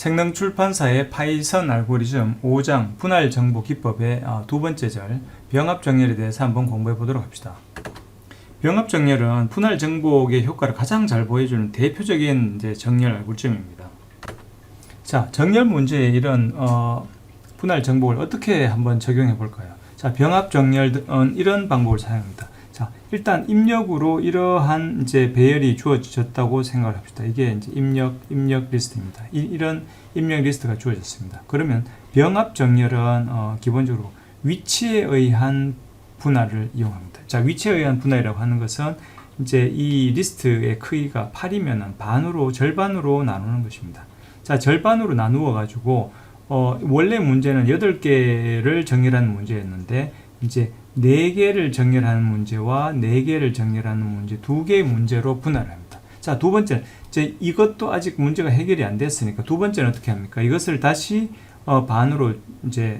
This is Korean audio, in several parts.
생명출판사의 파이썬 알고리즘 5장 분할 정보 기법의 두 번째 절 병합 정렬에 대해서 한번 공부해 보도록 합시다. 병합 정렬은 분할 정복의 효과를 가장 잘 보여주는 대표적인 정렬 알고리즘입니다. 자, 정렬 문제에 이런 분할 정복을 어떻게 한번 적용해 볼까요? 자, 병합 정렬은 이런 방법을 사용합니다. 자, 일단 입력으로 이러한 배열이 주어졌다고 생각을 합시다. 이게 입력 리스트입니다. 이런 입력 리스트가 주어졌습니다. 그러면 병합 정렬은 기본적으로 위치에 의한 분할을 이용합니다. 자, 위치에 의한 분할이라고 하는 것은 이 리스트의 크기가 8이면 절반으로 나누는 것입니다. 자, 절반으로 나누어 가지고 원래 문제는 8개를 정렬하는 문제였는데 이제 4개를 정렬하는 문제와 4개를 정렬하는 문제 2개의 문제로 분할을 합니다. 자, 두 번째, 이것도 아직 문제가 해결이 안 됐으니까 두 번째는 어떻게 합니까? 이것을 다시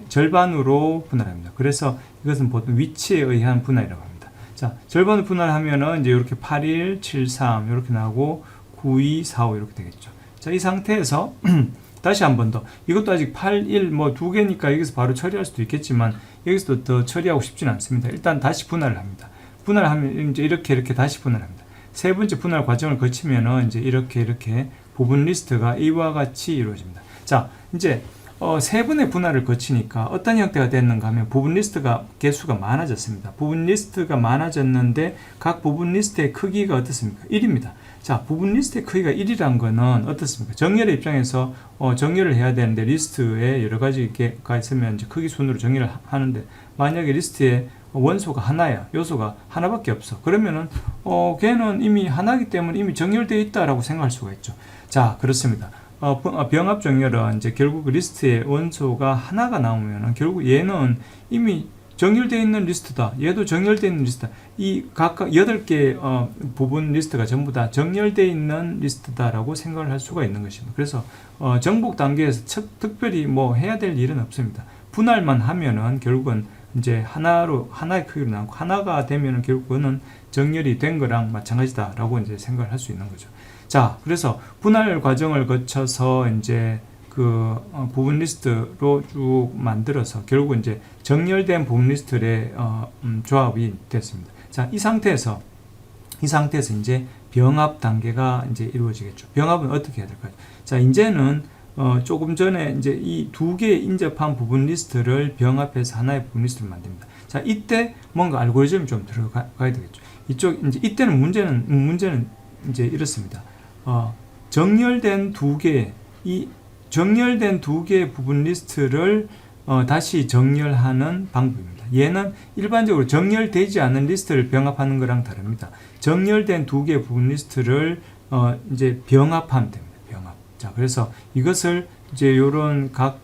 절반으로 분할합니다. 그래서 이것은 보통 위치에 의한 분할이라고 합니다. 자, 절반으로 분할하면은 이제 이렇게 8, 1, 7, 3 이렇게 나오고 9, 2, 4, 5 이렇게 되겠죠. 자, 이 상태에서 다시 한 번 더. 이것도 아직 8, 1, 2개니까 여기서 바로 처리할 수도 있겠지만 여기서도 더 처리하고 싶지는 않습니다. 일단 다시 분할을 합니다. 분할하면 이제 이렇게 다시 분할합니다. 세 번째 분할 과정을 거치면은 이제 이렇게 부분 리스트가 이와 같이 이루어집니다. 자, 이제 세 번의 분할을 거치니까 어떤 형태가 됐는가 하면 부분 리스트가 개수가 많아졌습니다. 부분 리스트가 많아졌는데 각 부분 리스트의 크기가 어떻습니까? 1입니다. 자, 부분 리스트의 크기가 1이란 거는 어떻습니까? 정렬의 입장에서 정렬을 해야 되는데 리스트에 여러 가지가 있으면 이제 크기 순으로 정렬을 하는데 만약에 리스트에 원소가 하나야, 요소가 하나밖에 없어. 그러면은 걔는 이미 하나이기 때문에 이미 정렬되어 있다라고 생각할 수가 있죠. 자, 그렇습니다. 병합 정렬은 이제 결국 리스트에 원소가 하나가 나오면은 결국 얘는 이미 정렬되어 있는 리스트다. 얘도 정렬되어 있는 리스트다. 이 각각 8개 부분 리스트가 전부 다 정렬되어 있는 리스트다라고 생각을 할 수가 있는 것입니다. 그래서 정복 단계에서 특별히 해야 될 일은 없습니다. 분할만 하면은 결국은 이제 하나의 크기로 나오고 하나가 되면은 결국은 정렬이 된 거랑 마찬가지다라고 이제 생각을 할 수 있는 거죠. 자, 그래서 분할 과정을 거쳐서 이제 부분 리스트로 쭉 만들어서 결국 이제 정렬된 부분 리스트의 조합이 됐습니다. 자, 이 상태에서 이제 병합 단계가 이제 이루어지겠죠. 병합은 어떻게 해야 될까요? 자, 이제는 조금 전에 이제 이 2개의 인접한 부분 리스트를 병합해서 하나의 부분 리스트를 만듭니다. 자, 이때 뭔가 알고리즘이 좀 들어가야 되겠죠. 이때는 문제는 이제 이렇습니다. 정렬된 두 개의 부분 리스트를 다시 정렬하는 방법입니다. 얘는 일반적으로 정렬되지 않은 리스트를 병합하는 거랑 다릅니다. 정렬된 2개의 부분 리스트를 이제 병합하면 됩니다. 병합. 자, 그래서 이것을 이제 요런 각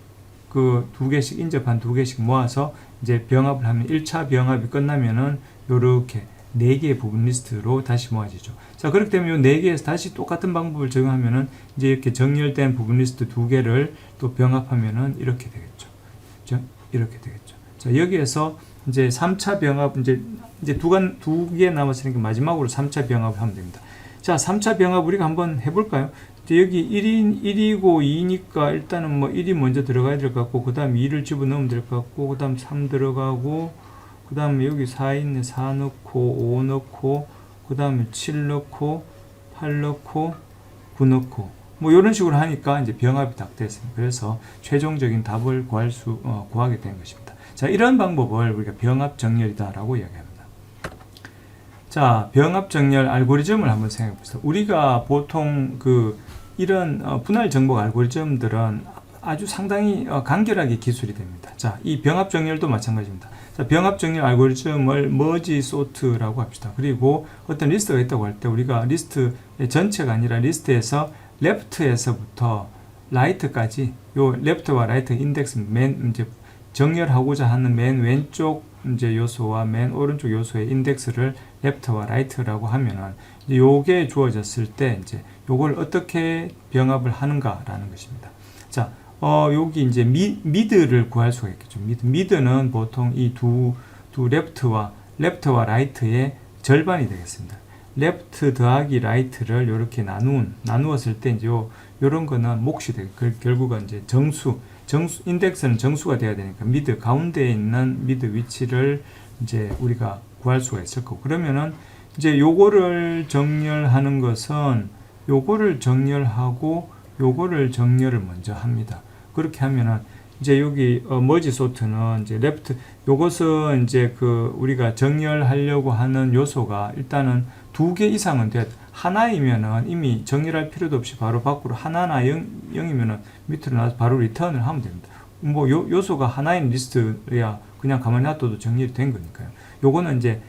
2개씩 인접한 2개씩 모아서 이제 병합을 하면 1차 병합이 끝나면은 요렇게 4개의 부분 리스트로 다시 모아지죠. 자, 그렇기 때문에 이 4개에서 다시 똑같은 방법을 적용하면은 이제 이렇게 정렬된 부분 리스트 2개를 또 병합하면은 이렇게 되겠죠. 이렇게 되겠죠. 자, 여기에서 이제 3차 병합, 이제 2개 남았으니까 마지막으로 3차 병합을 하면 됩니다. 자, 3차 병합 우리가 한번 해볼까요? 여기 1이고 2니까 일단은 1이 먼저 들어가야 될 것 같고, 그 다음 2를 집어넣으면 될 것 같고, 그 다음 3 들어가고, 그 다음에 여기 4 있네. 4 넣고 5 넣고 그 다음에 7 넣고 8 넣고 9 넣고 이런 식으로 하니까 이제 병합이 딱 됐습니다. 그래서 최종적인 답을 구하게 된 것입니다. 자, 이런 방법을 우리가 병합 정렬이다라고 이야기합니다. 자, 병합 정렬 알고리즘을 한번 생각해 봅시다. 우리가 보통 이런 분할 정복 알고리즘들은 아주 상당히 간결하게 기술이 됩니다. 자, 이 병합 정렬도 마찬가지입니다. 자, 병합 정렬 알고리즘을 머지 소트라고 합시다. 그리고 어떤 리스트가 있다고 할 때 우리가 리스트의 전체가 아니라 리스트에서 레프트에서부터 라이트까지 요 레프트와 라이트 인덱스 이제 정렬하고자 하는 맨 왼쪽 이제 요소와 맨 오른쪽 요소의 인덱스를 레프트와 라이트라고 하면은 요게 주어졌을 때 이제 요걸 어떻게 병합을 하는가라는 것입니다. 자, 여기 이제 미드를 구할 수가 있겠죠. 미드는 보통 이 두 레프트와 라이트의 절반이 되겠습니다. 레프트 더하기 라이트를 이렇게 나누었을 때 이제 이런 거는 몫이 되고 결국은 이제 정수 인덱스는 정수가 돼야 되니까 미드 가운데에 있는 미드 위치를 이제 우리가 구할 수가 있을 거고 그러면은 이제 요거를 정렬하는 것은 요거를 정렬하고 요거를 정렬을 먼저 합니다. 그렇게 하면은 이제 여기 머지 소트는 이제 레프트 요것은 이제 그 우리가 정렬하려고 하는 요소가 일단은 2개 이상은 돼야 돼. 하나이면은 이미 정렬할 필요도 없이 바로 밖으로 하나나 0이면은 밑으로 나와서 바로 리턴을 하면 됩니다. 뭐 요소가 하나인 리스트야 그냥 가만히 놔둬도 정렬이 된 거니까요. 요거는 이제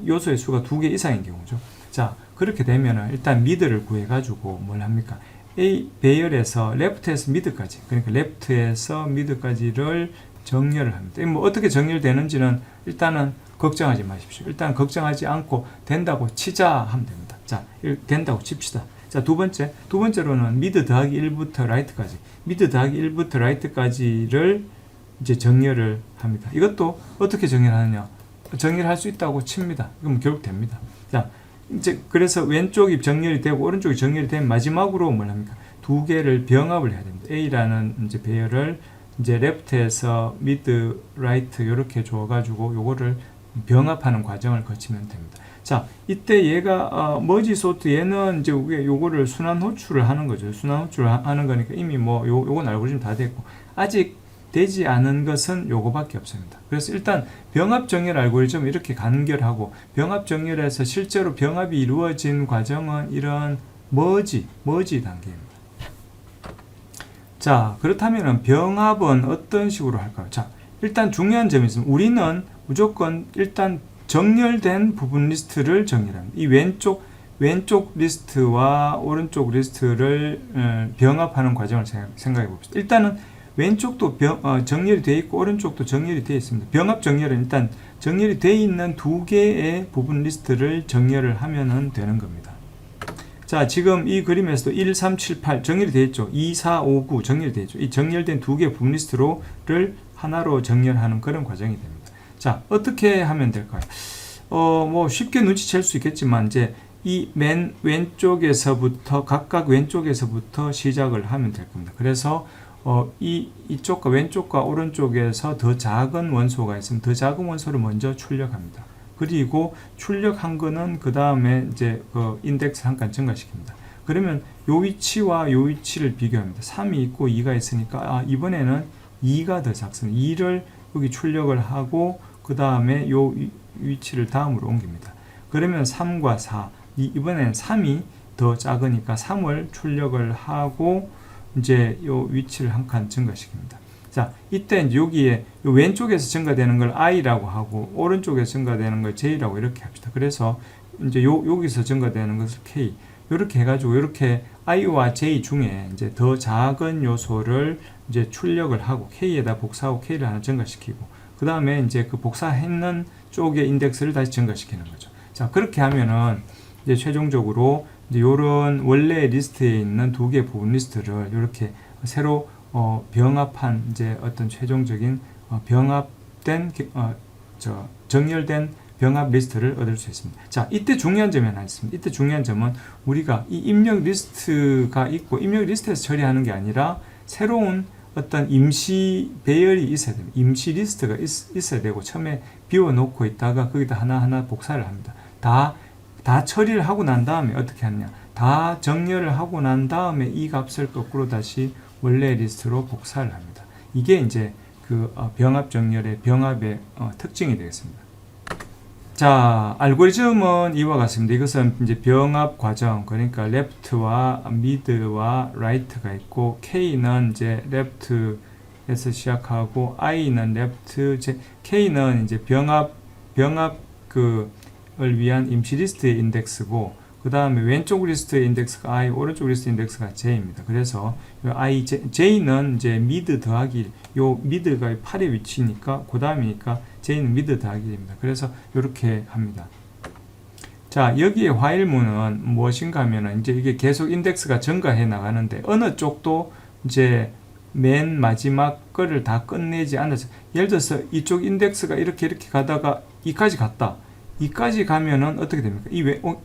요소의 수가 2개 이상인 경우죠. 자, 그렇게 되면은 일단 미드를 구해 가지고 뭘 합니까? A 배열에서 레프트에서 미드까지 그러니까 레프트에서 미드까지를 정렬을 합니다. 뭐 어떻게 정렬되는지는 일단은 걱정하지 마십시오. 일단 걱정하지 않고 된다고 치자 하면 됩니다. 자, 된다고 칩시다. 자, 두 번째로는 미드 더하기 1부터 라이트까지 미드 더하기 1부터 라이트까지를 이제 정렬을 합니다. 이것도 어떻게 정렬하느냐? 정렬할 수 있다고 칩니다. 그럼 결국 됩니다. 자, 이제 그래서 왼쪽이 정렬이 되고 오른쪽이 정렬이 되면 마지막으로 뭘 합니까? 2개를 병합을 해야 됩니다. A라는 이제 배열을 이제 레프트에서 미드, 라이트 이렇게 줘가지고 요거를 병합하는 과정을 거치면 됩니다. 자, 이때 얘가 머지 소트 얘는 이제 요거를 순환 호출을 하는 거죠. 순환 호출을 하는 거니까 이미 뭐 요건 알고리즘 다 됐고 아직 되지 않은 것은 요거밖에 없습니다. 그래서 일단 병합 정렬 알고리즘을 이렇게 간결하고 병합 정렬에서 실제로 병합이 이루어진 과정은 이런 머지 단계입니다. 자, 그렇다면 병합은 어떤 식으로 할까요? 자, 일단 중요한 점이 있습니다. 우리는 무조건 일단 정렬된 부분 리스트를 정렬합니다. 이 왼쪽 리스트와 오른쪽 리스트를 병합하는 과정을 생각해 봅시다. 일단은 왼쪽도 정렬이 되어 있고 오른쪽도 정렬이 되어 있습니다. 병합 정렬은 일단 정렬이 되어 있는 2개의 부분 리스트를 정렬을 하면 되는 겁니다. 자, 지금 이 그림에서도 1, 3, 7, 8 정렬이 되어 있죠. 2, 4, 5, 9 정렬이 되어 있죠. 이 정렬된 2개의 부분 리스트를 하나로 정렬하는 그런 과정이 됩니다. 자, 어떻게 하면 될까요? 뭐 쉽게 눈치챌 수 있겠지만 이제 이 맨 왼쪽에서부터 각각 왼쪽에서부터 시작을 하면 될 겁니다. 그래서 이쪽과 왼쪽과 오른쪽에서 더 작은 원소가 있으면 더 작은 원소를 먼저 출력합니다. 그리고 출력한 거는 그 다음에 이제 그 인덱스 한 칸 증가시킵니다. 그러면 요 위치와 요 위치를 비교합니다. 3이 있고 2가 있으니까 이번에는 2가 더 작습니다. 2를 여기 출력을 하고 그 다음에 요 위치를 다음으로 옮깁니다. 그러면 3과 4 이번에는 3이 더 작으니까 3을 출력을 하고 이제 요 위치를 한 칸 증가시킵니다. 자, 이때 이제 여기에 요 왼쪽에서 증가되는 걸 i라고 하고 오른쪽에서 증가되는 걸 j라고 이렇게 합시다. 그래서 이제 여기서 증가되는 것을 k 이렇게 해가지고 이렇게 i와 j 중에 이제 더 작은 요소를 이제 출력을 하고 k에다 복사하고 k를 하나 증가시키고 그 다음에 이제 그 복사했는 쪽의 인덱스를 다시 증가시키는 거죠. 자, 그렇게 하면은 이제 최종적으로 이제 요런 원래 리스트에 있는 2개의 부분 리스트를 이렇게 새로 병합한 이제 어떤 최종적인 병합된 정렬된 병합 리스트를 얻을 수 있습니다. 자, 이때 중요한 점이 하나 있습니다. 이때 중요한 점은 우리가 이 입력 리스트가 있고 입력 리스트에서 처리하는 게 아니라 새로운 어떤 임시 배열이 있어야 됩니다. 임시 리스트가 있어야 되고 처음에 비워놓고 있다가 거기다 하나하나 복사를 합니다. 다 처리를 하고 난 다음에 어떻게 하느냐. 다 정렬을 하고 난 다음에 이 값을 거꾸로 다시 원래 리스트로 복사를 합니다. 이게 이제 그 병합 정렬의 병합의 특징이 되겠습니다. 자, 알고리즘은 이와 같습니다. 이것은 이제 병합 과정, 그러니까 레프트와 미드와 라이트가 있고, K는 이제 레프트에서 시작하고, I는 레프트, K는 이제 병합 을 위한 임시 리스트의 인덱스고, 그 다음에 왼쪽 리스트의 인덱스가 I, 오른쪽 리스트 인덱스가 J입니다. 그래서 I, J는 이제 미드 더하기 1, 요 미드가 8의 위치니까, 그 다음이니까 J는 미드 더하기 1입니다. 그래서 이렇게 합니다. 자, 여기에 화일문은 무엇인가 하면은 이제 이게 계속 인덱스가 증가해 나가는데, 어느 쪽도 이제 맨 마지막 거를 다 끝내지 않아서, 예를 들어서 이쪽 인덱스가 이렇게 가다가 이까지 갔다. 이까지 가면은 어떻게 됩니까?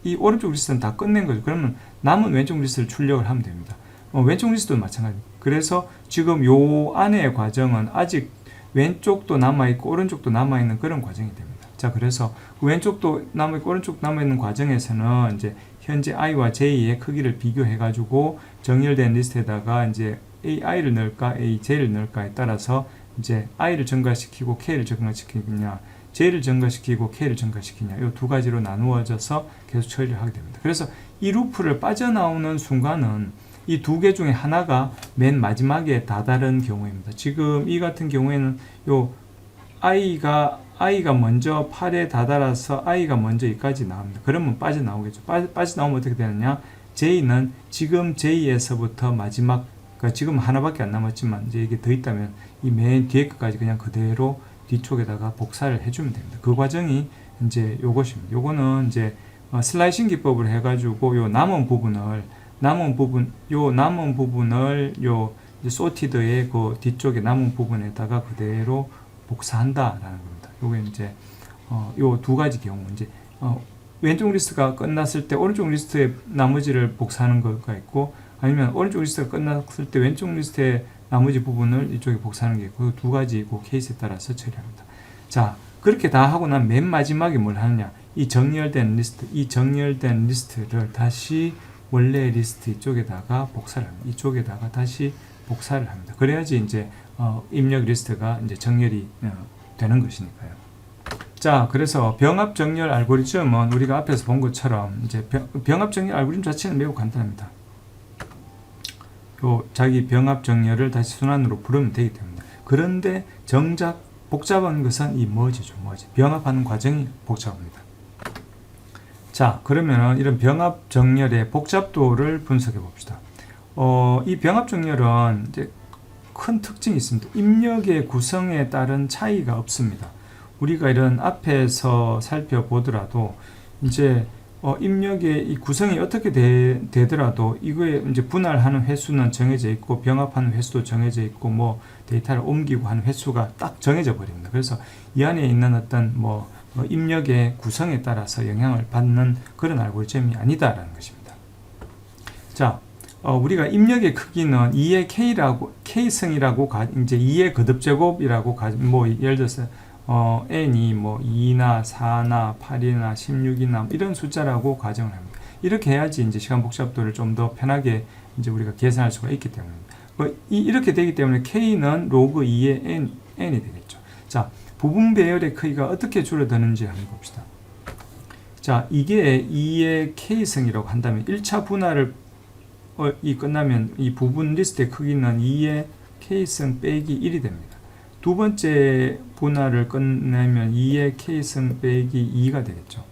이 오른쪽 리스트는 다 끝낸 거죠. 그러면 남은 왼쪽 리스트를 출력을 하면 됩니다. 왼쪽 리스트도 마찬가지입니다. 그래서 지금 요 안의 과정은 아직 왼쪽도 남아있고 오른쪽도 남아있는 그런 과정이 됩니다. 자, 그래서 왼쪽도 남아있고 오른쪽도 남아있는 과정에서는 이제 현재 i와 j의 크기를 비교해가지고 정렬된 리스트에다가 이제 ai를 넣을까, aj를 넣을까에 따라서 이제 i를 증가시키고 k를 증가시키느냐, j를 증가시키고 k를 증가시키냐, 이 두 가지로 나누어져서 계속 처리를 하게 됩니다. 그래서 이 루프를 빠져나오는 순간은 이 두 개 중에 하나가 맨 마지막에 다다른 경우입니다. 지금 이 같은 경우에는 요 i가 먼저 8에 다다라서 i가 먼저 여기까지 나옵니다. 그러면 빠져나오겠죠. 빠져나오면 어떻게 되느냐? j는 지금 j에서부터 마지막, 그러니까 지금 하나밖에 안 남았지만 이제 이게 더 있다면 이 맨 뒤에 것까지 그냥 그대로 뒤쪽에다가 복사를 해주면 됩니다. 그 과정이 이제 요것입니다. 요거는 이제 슬라이싱 기법을 해가지고 요 남은 부분을 요 소티드의 그 뒤쪽에 남은 부분에다가 그대로 복사한다라는 겁니다. 요게 이제 요 두 가지 경우 이제 왼쪽 리스트가 끝났을 때 오른쪽 리스트의 나머지를 복사하는 거가 있고, 아니면 오른쪽 리스트가 끝났을 때 왼쪽 리스트의 나머지 부분을 이쪽에 복사하는 게 있고, 두 가지 그 케이스에 따라서 처리합니다. 자, 그렇게 다 하고 난 맨 마지막에 뭘 하느냐? 이 정렬된 리스트를 다시 원래 리스트 이쪽에다가 복사를 합니다. 이쪽에다가 다시 복사를 합니다. 그래야지 이제 입력 리스트가 이제 정렬이 되는 것이니까요. 자, 그래서 병합 정렬 알고리즘은 우리가 앞에서 본 것처럼 이제 병합 정렬 알고리즘 자체는 매우 간단합니다. 요 자기 병합 정렬을 다시 순환으로 부르면 되기 때문에. 그런데 정작 복잡한 것은 이 머지죠. 머지. 병합하는 과정이 복잡합니다. 자, 그러면 이런 병합 정렬의 복잡도를 분석해 봅시다. 이 병합 정렬은 이제 큰 특징이 있습니다. 입력의 구성에 따른 차이가 없습니다. 우리가 이런 앞에서 살펴보더라도 이제 입력의 이 구성이 어떻게 되더라도 이거에 이제 분할하는 횟수는 정해져 있고 병합하는 횟수도 정해져 있고 뭐 데이터를 옮기고 하는 횟수가 딱 정해져 버립니다. 그래서 이 안에 있는 어떤 입력의 구성에 따라서 영향을 받는 그런 알고리즘이 아니다라는 것입니다. 자, 우리가 입력의 크기는 2의 K승이라고 이제 2의 거듭제곱이라고 예를 들어서 n이 2나 4나 8이나 16이나 이런 숫자라고 가정을 합니다. 이렇게 해야지 이제 시간 복잡도를 좀 더 편하게 이제 우리가 계산할 수가 있기 때문입니다. 이렇게 되기 때문에 K는 로그 2의 n이 되겠죠. 자, 부분 배열의 크기가 어떻게 줄어드는지 한번 봅시다. 자, 이게 2의 K승이라고 한다면 1차 분할을 끝나면 이 부분 리스트의 크기는 2의 K승 빼기 1이 됩니다. 두 번째 분할을 끝내면 2의 K승 빼기 2가 되겠죠.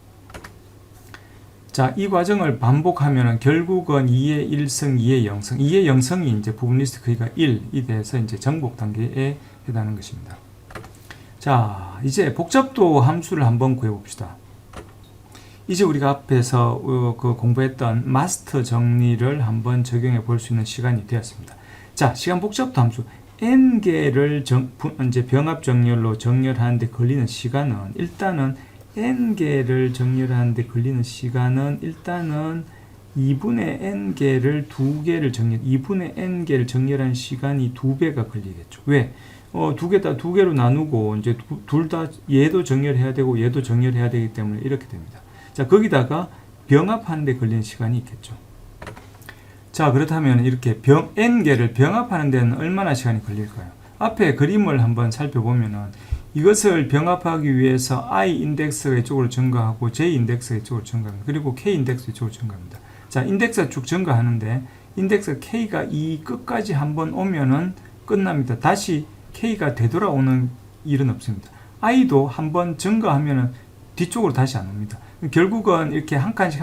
자, 이 과정을 반복하면 결국은 2의 1승, 2의 0승, 2의 0승이 이제 부분 리스트 크기가 1이 돼서 이제 정복 단계에 해당하는 것입니다. 자, 이제 복잡도 함수를 한번 구해봅시다. 이제 우리가 앞에서 공부했던 마스터 정리를 한번 적용해 볼 수 있는 시간이 되었습니다. 자, 시간 복잡도 함수 n개를 이제 병합 정렬로 정렬하는데 걸리는 시간은 일단은 n개를 정렬하는데 걸리는 시간은 일단은 2분의 n개를 2분의 n개를 정렬하는 시간이 2배가 걸리겠죠. 왜? 두 개로 나누고 이제 둘 다 얘도 정렬해야 되고 얘도 정렬해야 되기 때문에 이렇게 됩니다. 자, 거기다가 병합하는데 걸리는 시간이 있겠죠. 자, 그렇다면 이렇게 n개를 병합하는 데는 얼마나 시간이 걸릴까요? 앞에 그림을 한번 살펴보면은 이것을 병합하기 위해서 i 인덱스가 이쪽으로 증가하고 j 인덱스가 이쪽으로 증가합니다. 그리고 k 인덱스가 이쪽으로 증가합니다. 자, 인덱스가 쭉 증가하는데 인덱스 k가 이 끝까지 한번 오면은 끝납니다. 다시 k가 되돌아오는 일은 없습니다. i도 한번 증가하면은 뒤쪽으로 다시 안 옵니다. 결국은 이렇게 한 칸씩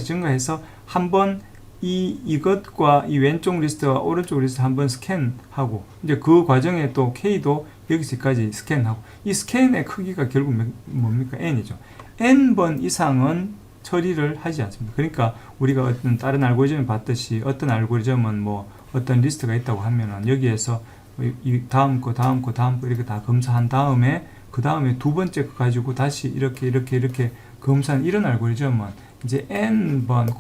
증가해서 한번 이것과 이 왼쪽 리스트와 오른쪽 리스트 한번 스캔하고 이제 그 과정에 또 K도 여기서까지 스캔하고 이 스캔의 크기가 결국 뭡니까? n이죠. n번 이상은 처리를 하지 않습니다. 그러니까 우리가 어떤 다른 알고리즘을 봤듯이 어떤 알고리즘은 어떤 리스트가 있다고 하면은 여기에서 이 다음 거 이렇게 다 검사한 다음에 그 다음에 두 번째 거 가지고 다시 이렇게 검사한 이런 알고리즘은 이제 n번의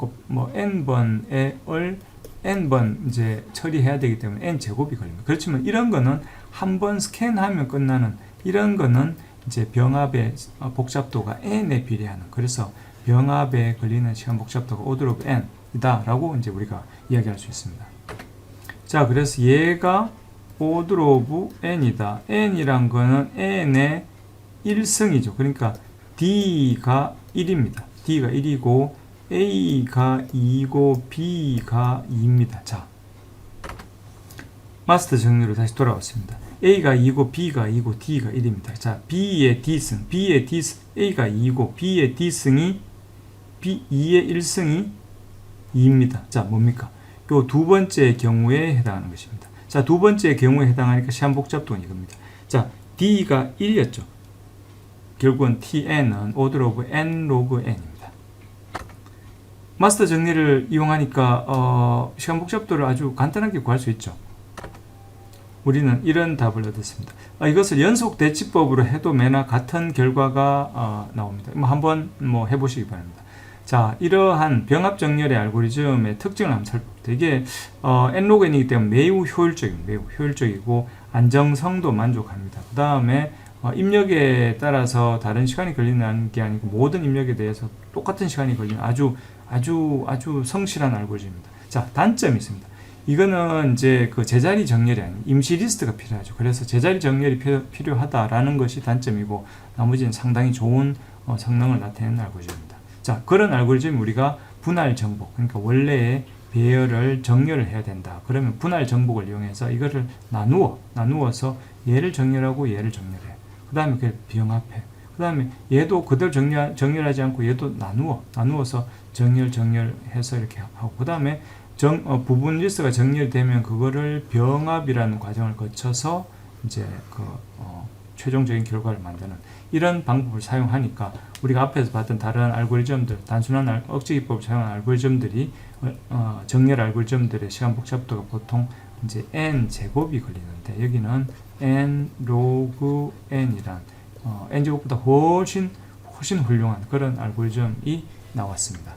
n번 이제 처리해야 되기 때문에 n 제곱이 걸립니다. 그렇지만 이런 거는 한 번 스캔하면 끝나는 이런 거는 이제 병합의 복잡도가 n에 비례하는, 그래서 병합에 걸리는 시간 복잡도가 order of n 이다라고 이제 우리가 이야기할 수 있습니다. 자, 그래서 얘가 order of n이다. n이란 거는 n의 1승이죠. 그러니까 d가 1입니다. d가 1이고 a가 2고 b가 2입니다. 자, 마스터 정리로 다시 돌아왔습니다. a가 2고 b가 2고 d가 1입니다. 자, b의 d승, a가 2고 b의 d승이 2의 1승이 2입니다. 자, 뭡니까? 요 두 번째 경우에 해당하는 것입니다. 자, 두 번째 경우에 해당하니까 시한 복잡도는 이겁니다. 자, d가 1이었죠. 결국은 tn은 order of n log n입니다. 마스터 정리를 이용하니까 시간 복잡도를 아주 간단하게 구할 수 있죠. 우리는 이런 답을 얻었습니다. 이것을 연속 대치법으로 해도 매나 같은 결과가 나옵니다. 한번 해보시기 바랍니다. 자, 이러한 병합정렬의 알고리즘의 특징을 한번 살펴봅니다. 이게 nlog n이기 때문에 매우 효율적이고 안정성도 만족합니다. 그 다음에 입력에 따라서 다른 시간이 걸리는 게 아니고 모든 입력에 대해서 똑같은 시간이 걸리는 아주 성실한 알고리즘입니다. 자, 단점이 있습니다. 이거는 이제 그 제자리 정렬이 아닌 임시 리스트가 필요하죠. 그래서 제자리 정렬이 필요하다라는 것이 단점이고 나머지는 상당히 좋은 성능을 나타내는 알고리즘입니다. 자, 그런 알고리즘 우리가 분할 정복, 그러니까 원래의 배열을 정렬을 해야 된다. 그러면 분할 정복을 이용해서 이거를 나누어서 얘를 정렬하고 얘를 정렬해. 그 다음에 그걸 병합해. 그 다음에 얘도 그대로 정렬하지 않고 얘도 나누어서 정렬해서 이렇게 하고, 그 다음에 부분 리스트가 정렬되면 그거를 병합이라는 과정을 거쳐서 이제 최종적인 결과를 만드는 이런 방법을 사용하니까 우리가 앞에서 봤던 다른 알고리즘들, 단순한 억제기법을 사용한 알고리즘들이 정렬 알고리즘들의 시간 복잡도가 보통 이제 n 제곱이 걸리는데 여기는 n log n이란 n 제곱보다 훨씬 훌륭한 그런 알고리즘이 나왔습니다.